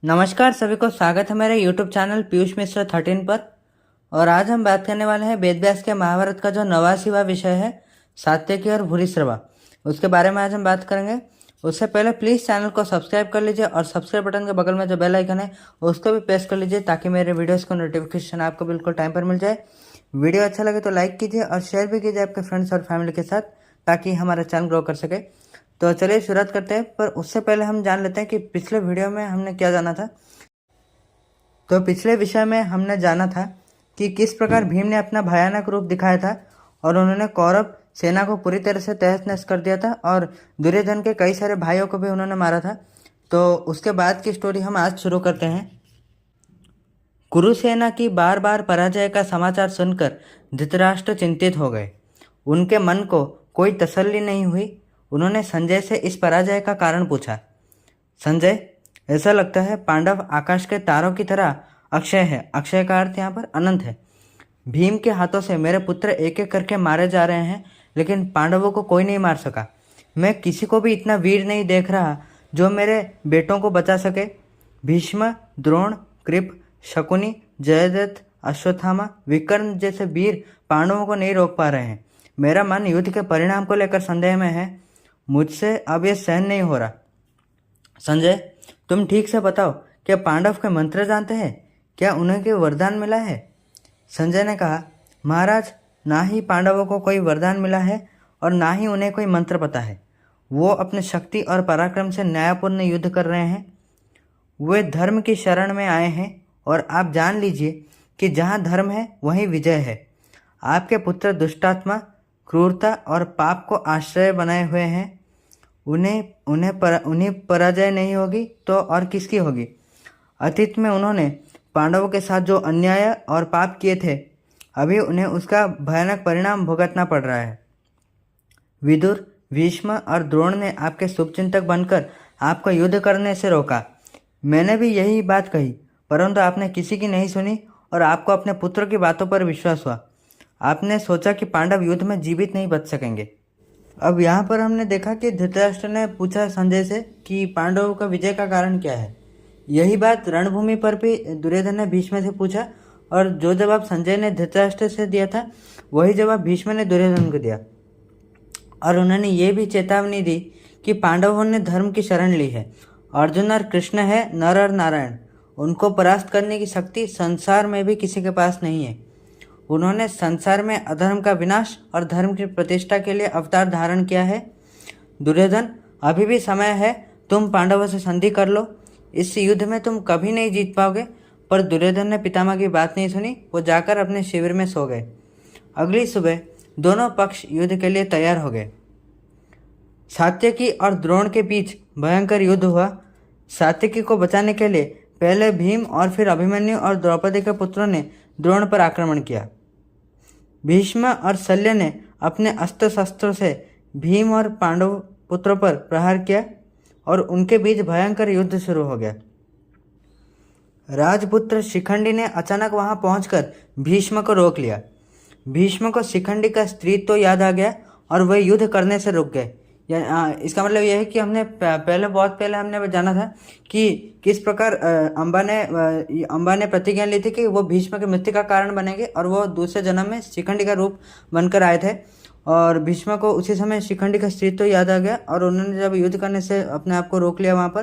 नमस्कार सभी को स्वागत है मेरे YouTube चैनल पीयूष मिश्रा 13 पर। और आज हम बात करने वाले हैं वेद व्यास के महाभारत का जो 89वां विषय है सात्यकी और भूरिश्रवा, उसके बारे में आज हम बात करेंगे। उससे पहले प्लीज़ चैनल को सब्सक्राइब कर लीजिए और सब्सक्राइब बटन के बगल में जो बेल आइकन है उसको भी प्रेस कर लीजिए ताकि मेरे वीडियोज़ को नोटिफिकेशन आपको बिल्कुल टाइम पर मिल जाए। वीडियो अच्छा लगे तो लाइक कीजिए और शेयर भी कीजिए आपके फ्रेंड्स और फैमिली के साथ ताकि हमारा चैनल ग्रो कर सके। तो चलिए शुरुआत करते हैं, पर उससे पहले हम जान लेते हैं कि पिछले वीडियो में हमने क्या जाना था। तो पिछले विषय में हमने जाना था कि किस प्रकार भीम ने अपना भयानक रूप दिखाया था और उन्होंने कौरव सेना को पूरी तरह से तहस नहस कर दिया था और दुर्योधन के कई सारे भाइयों को भी उन्होंने मारा था। तो उसके बाद की स्टोरी हम आज शुरू करते हैं। कुरुसेना की बार बार पराजय का समाचार सुनकर धृतराष्ट्र चिंतित हो गए। उनके मन को कोई तसल्ली नहीं हुई। उन्होंने संजय से इस पराजय का कारण पूछा। संजय, ऐसा लगता है पांडव आकाश के तारों की तरह अक्षय है। अक्षय का अर्थ यहाँ पर अनंत है। भीम के हाथों से मेरे पुत्र एक एक करके मारे जा रहे हैं, लेकिन पांडवों को कोई नहीं मार सका। मैं किसी को भी इतना वीर नहीं देख रहा जो मेरे बेटों को बचा सके। भीष्म, द्रोण, कृप, शकुनी, जयद्रथ, अश्वत्थामा, विकर्ण जैसे वीर पांडवों को नहीं रोक पा रहे हैं। मेरा मन युद्ध के परिणाम को लेकर संदेह में है। मुझसे अब यह सहन नहीं हो रहा। संजय, तुम ठीक से बताओ, क्या पांडव के मंत्र जानते हैं? क्या उन्हें कोई वरदान मिला है? संजय ने कहा, महाराज, ना ही पांडवों को कोई वरदान मिला है और ना ही उन्हें कोई मंत्र पता है। वो अपने शक्ति और पराक्रम से न्यायपूर्ण युद्ध कर रहे हैं। वे धर्म की शरण में आए हैं और आप जान लीजिए कि जहाँ धर्म है वहीं विजय है। आपके पुत्र दुष्टात्मा, क्रूरता और पाप को आश्रय बनाए हुए हैं। उन्हीं पराजय नहीं होगी तो और किसकी होगी? अतीत में उन्होंने पांडवों के साथ जो अन्याय और पाप किए थे, अभी उन्हें उसका भयानक परिणाम भुगतना पड़ रहा है। विदुर, भीष्म और द्रोण ने आपके शुभचिंतक बनकर आपको युद्ध करने से रोका। मैंने भी यही बात कही, परंतु आपने किसी की नहीं सुनी और आपको अपने पुत्र की बातों पर विश्वास हुआ। आपने सोचा कि पांडव युद्ध में जीवित नहीं बच सकेंगे। अब यहाँ पर हमने देखा कि धृतराष्ट्र ने पूछा संजय से कि पांडवों का विजय का कारण क्या है। यही बात रणभूमि पर भी दुर्योधन ने भीष्म से पूछा और जो जवाब संजय ने धृतराष्ट्र से दिया था वही जवाब भीष्म ने दुर्योधन को दिया। और उन्होंने ये भी चेतावनी दी कि पांडवों ने धर्म की शरण ली है। अर्जुन और कृष्ण है नर और नारायण। उनको परास्त करने की शक्ति संसार में भी किसी के पास नहीं है। उन्होंने संसार में अधर्म का विनाश और धर्म की प्रतिष्ठा के लिए अवतार धारण किया है। दुर्योधन, अभी भी समय है, तुम पांडवों से संधि कर लो। इस युद्ध में तुम कभी नहीं जीत पाओगे। पर दुर्योधन ने पितामह की बात नहीं सुनी। वो जाकर अपने शिविर में सो गए। अगली सुबह दोनों पक्ष युद्ध के लिए तैयार हो गए। सात्यकी और द्रोण के बीच भयंकर युद्ध हुआ। सात्यकी को बचाने के लिए पहले भीम और फिर अभिमन्यु और द्रौपदी के पुत्रों ने द्रोण पर आक्रमण किया। भीष्म और शल्य ने अपने अस्त्र शस्त्रों से भीम और पांडव पुत्रों पर प्रहार किया और उनके बीच भयंकर युद्ध शुरू हो गया। राजपुत्र शिखंडी ने अचानक वहां पहुंचकर भीष्म को रोक लिया। भीष्म को शिखंडी का स्त्रीत्व तो याद आ गया और वह युद्ध करने से रुक गए। इसका मतलब यह है कि हमने बहुत पहले हमने जाना था कि किस प्रकार अंबा ने प्रतिज्ञा ली थी कि वो भीष्म की मृत्यु का कारण बनेंगे और वो दूसरे जन्म में शिखंडी का रूप बनकर आए थे। और भीष्म को उसी समय शिखंडी का स्त्रीत्व तो याद आ गया और उन्होंने जब युद्ध करने से अपने आप को रोक लिया वहाँ पर,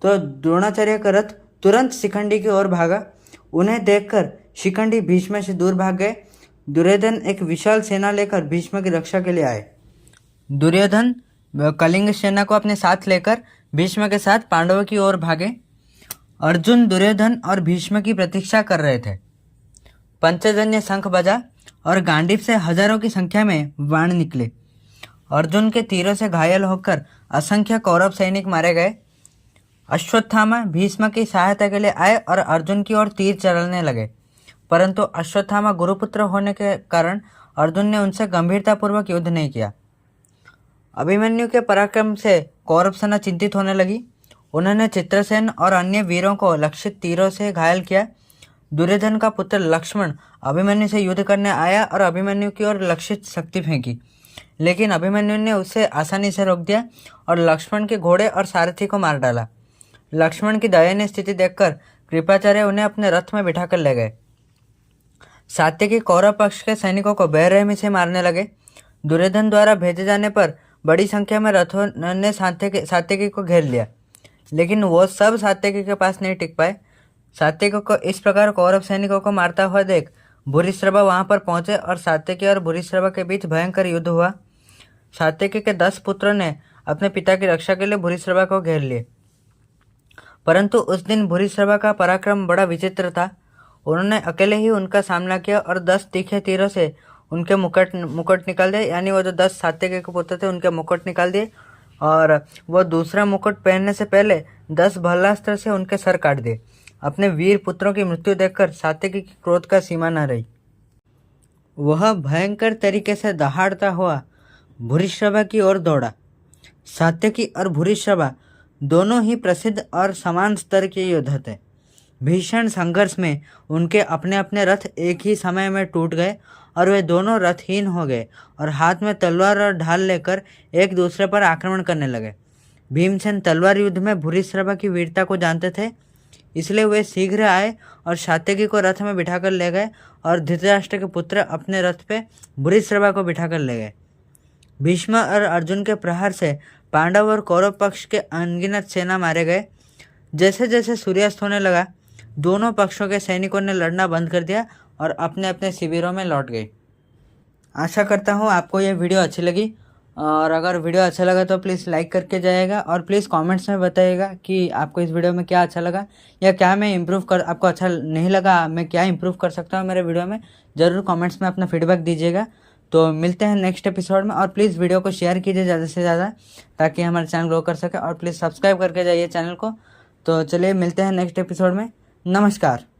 तो द्रोणाचार्य का रथ तुरंत शिखंडी की ओर भागा। उन्हें देखकर शिखंडी भीष्म से दूर भाग गए। दुर्योधन एक विशाल सेना लेकर भीष्म की रक्षा के लिए आए। दुर्योधन कलिंग सेना को अपने साथ लेकर भीष्म के साथ पांडवों की ओर भागे। अर्जुन, दुर्योधन और भीष्म की प्रतीक्षा कर रहे थे। पंचजन्य शंख बजा और गांडीव से हजारों की संख्या में बाण निकले। अर्जुन के तीरों से घायल होकर असंख्य कौरव सैनिक मारे गए। अश्वत्थामा भीष्म की सहायता के लिए आए और अर्जुन की ओर तीर चलाने लगे, परंतु अश्वत्थामा गुरुपुत्र होने के कारण अर्जुन ने उनसे गंभीरतापूर्वक युद्ध नहीं किया। अभिमन्यु के पराक्रम से कौरव सेना चिंतित होने लगी। उन्होंने चित्रसेन और अन्य वीरों को लक्षित तीरों से घायल किया। दुर्योधन का पुत्र लक्ष्मण अभिमन्यु से युद्ध करने आया और अभिमन्यु की ओर लक्षित शक्ति फेंकी, लेकिन अभिमन्यु ने उसे आसानी से रोक दिया और लक्ष्मण के घोड़े और सारथी को मार डाला। लक्ष्मण की दयनीय स्थिति देखकर कृपाचार्य उन्हें अपने रथ में बिठाकर ले गए। सात्यकी कौरव पक्ष के सैनिकों को बेरहमी से मारने लगे। दुर्योधन द्वारा भेजे जाने पर बड़ी संख्या में रथों ने सात्यकी को घेर लिया, लेकिन वो सब सात्यकी के पास नहीं टिक पाए। सात्यकी को इस प्रकार कौरव सैनिकों को मारता हुआ देख भूरिश्रवा वहां पर पहुंचे और सात्यकी और भूरिश्रवा के बीच भयंकर युद्ध हुआ। सात्यकी के 10 पुत्रों ने अपने पिता की रक्षा के लिए भूरिश्रवा को घेर लिए, परंतु उस दिन भूरिश्रवा का पराक्रम बड़ा विचित्र था। उन्होंने अकेले ही उनका सामना किया और 10 तीखे तीरों से उनके मुकुट निकाल दिए, यानी वो जो 10 सात्यकी के पुत्र थे उनके मुकुट निकाल दिए, और वो दूसरा मुकुट पहनने से पहले 10 भल्लास्त्र से उनके सर काट दिए। अपने वीर पुत्रों की मृत्यु देखकर सात्यकी की क्रोध का सीमा न रही। वह भयंकर तरीके से दहाड़ता हुआ भूरिश्रवा की ओर दौड़ा। सात्यकी और भूरिश्रवा दोनों ही प्रसिद्ध और समान स्तर के योद्धा थे। भीषण संघर्ष में उनके अपने अपने रथ एक ही समय में टूट गए और वे दोनों रथहीन हो गए और हाथ में तलवार और ढाल लेकर एक दूसरे पर आक्रमण करने लगे। भीमसेन तलवार युद्ध में भूरिश्रवा की वीरता को जानते थे, इसलिए वे शीघ्र आए और सात्यकी को रथ में बिठाकर ले गए और धृतराष्ट्र के पुत्र अपने रथ पे भूरिश्रवा को बिठाकर ले गए। भीष्म और अर्जुन के प्रहार से पांडव और कौरव पक्ष के अनगिनत सेना मारे गए। जैसे जैसे सूर्यास्त होने लगा, दोनों पक्षों के सैनिकों ने लड़ना बंद कर दिया और अपने अपने शिविरों में लौट गए। आशा करता हूँ आपको ये वीडियो अच्छी लगी, और अगर वीडियो अच्छा लगा तो प्लीज़ लाइक करके जाइएगा और प्लीज़ कमेंट्स में बताइएगा कि आपको इस वीडियो में क्या अच्छा लगा या क्या मैं आपको अच्छा नहीं लगा, मैं क्या इम्प्रूव कर सकता हूँ मेरे वीडियो में। ज़रूर कमेंट्स में अपना फीडबैक दीजिएगा। तो मिलते हैं नेक्स्ट एपिसोड में, और प्लीज़ वीडियो को शेयर कीजिए ज़्यादा से ज़्यादा ताकि हमारा चैनल ग्रो कर सके, और प्लीज़ सब्सक्राइब करके जाइए चैनल को। तो चलिए मिलते हैं नेक्स्ट एपिसोड में। नमस्कार।